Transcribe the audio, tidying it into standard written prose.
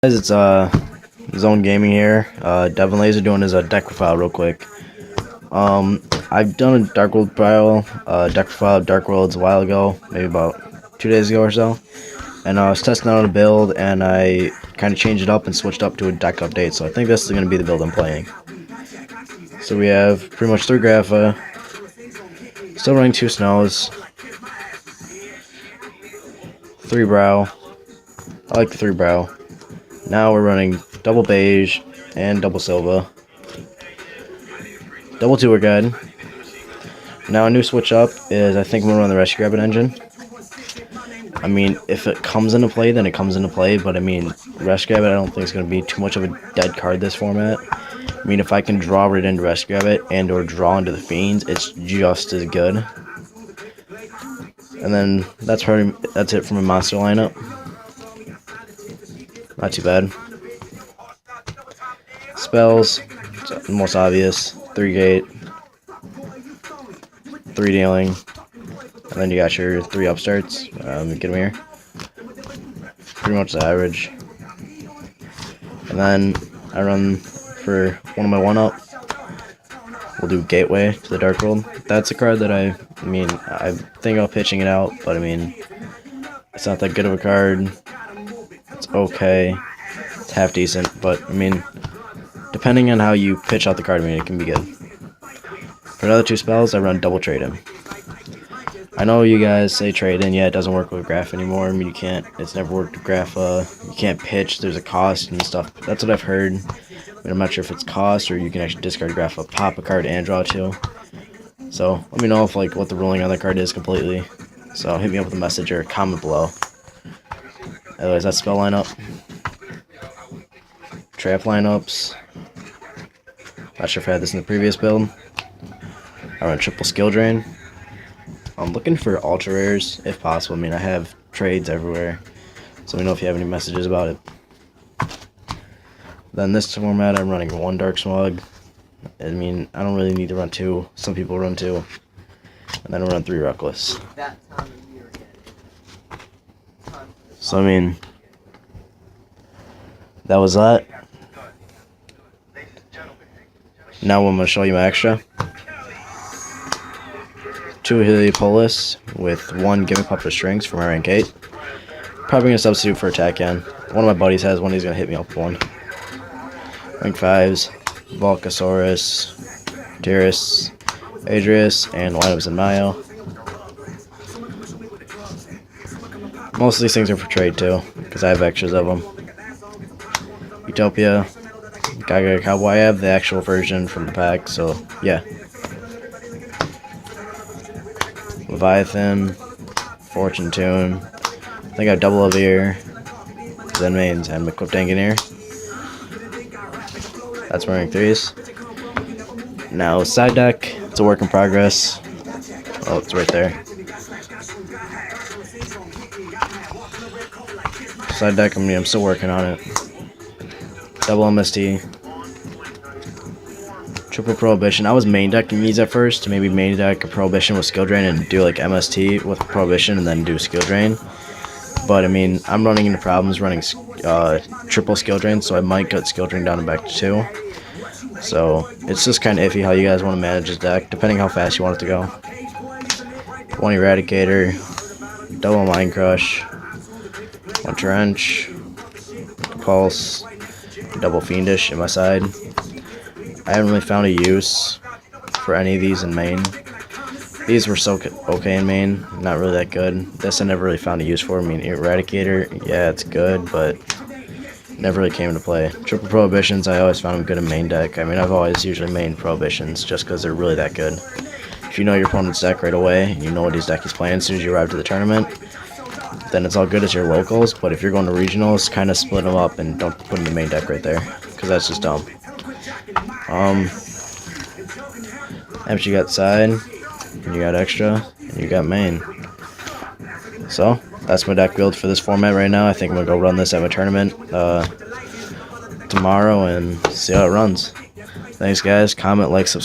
Guys, it's Zone Gaming here. Devin Laser doing his deck profile real quick. I've done a Darkworld deck profile of Darkworlds a while ago, maybe about 2 days ago or so. And I was testing out a build, and I kind of changed it up and switched up to a deck update. So I think this is going to be the build I'm playing. So we have pretty much 3 Grapha, still running 2 Snows, 3 Brow. I like the 3 Brow. Now we're running double beige and double silver. Double tour guide. Now a new switch up is I think I'm gonna run the Rescue Rabbit engine. I mean, if it comes into play, then it comes into play, but I mean, Rescue Rabbit I don't think it's gonna be too much of a dead card this format. I mean, if I can draw right into Rescue Rabbit and or draw into the Fiends, it's just as good. And then that's it from a monster lineup. Not too bad. Spells, the most obvious, 3 gate, 3 dealing, and then you got your 3 upstarts. Get them here. Pretty much the average. And then I run for one of my 1-up. We'll do Gateway to the Darkworld. That's a card that I think about pitching it out, but I mean, it's not that good of a card. It's okay. It's half decent, but I mean, depending on how you pitch out the card, I mean, it can be good. For another 2 spells, I run double trade in. I know you guys say trade in, yeah, it doesn't work with Graph anymore. I mean, you can't, it's never worked with Graph. You can't pitch, there's a cost and stuff. That's what I've heard. I mean, I'm not sure if it's cost or you can actually discard Graph, pop a card, and draw 2. So, let me know if, like, what the ruling on that card is completely. So, hit me up with a message or comment below. Anyways, that's spell lineup. Trap lineups. Not sure if I had this in the previous build. I run triple skill drain. I'm looking for ultra rares if possible. I mean, I have trades everywhere, so let me know if you have any messages about it. Then this format, I'm running 1 Dark Smog. I mean, I don't really need to run 2. Some people run 2. And then I run 3 Reckless. So, I mean, that was that. Now I'm going to show you my extra. 2 Heliopolis with 1 Gimmick Puppet Strings for my rank 8. Probably going to substitute for Attack Yan. One of my buddies has one, he's going to hit me up with 1. Rank 5s, Volcasaurus, Dyrus, Adrius, and lineups in Mayo. Most of these things are for trade too, because I have extras of them. Utopia, Gaga Cowboy, I have the actual version from the pack, so yeah. Leviathan, Fortune Tune, I think I have double over here, Zen Mains, and Equipped Engineer. That's my rank 3s. Now, side deck, it's a work in progress. Oh, it's right there. Side deck, I mean, I'm still working on it. Double MST. Triple Prohibition. I was main decking these at first to maybe main deck a Prohibition with Skill Drain and do like MST with Prohibition and then do Skill Drain. But I mean, I'm running into problems running triple Skill Drain, so I might cut Skill Drain down to back to 2. So it's just kind of iffy how you guys want to manage this deck, depending how fast you want it to go. 1 Eradicator, double Mind Crush, 1 Trench, Pulse, double Fiendish in my side. I haven't really found a use for any of these in main. These were so okay in main, not really that good. This I never really found a use for. I mean, Eradicator, yeah, it's good, but never really came into play. Triple Prohibitions, I always found them good in main deck. I mean, I've always usually mained Prohibitions just because they're really that good. If you know your opponent's deck right away, and you know what his deck he's playing as soon as you arrive to the tournament, then it's all good as your locals, but if you're going to regionals, kind of split them up and don't put in the main deck right there, because that's just dumb. After you got side, and you got extra, and you got main. So, that's my deck build for this format right now. I think I'm going to go run this at my tournament tomorrow and see how it runs. Thanks guys, comment, like, subscribe.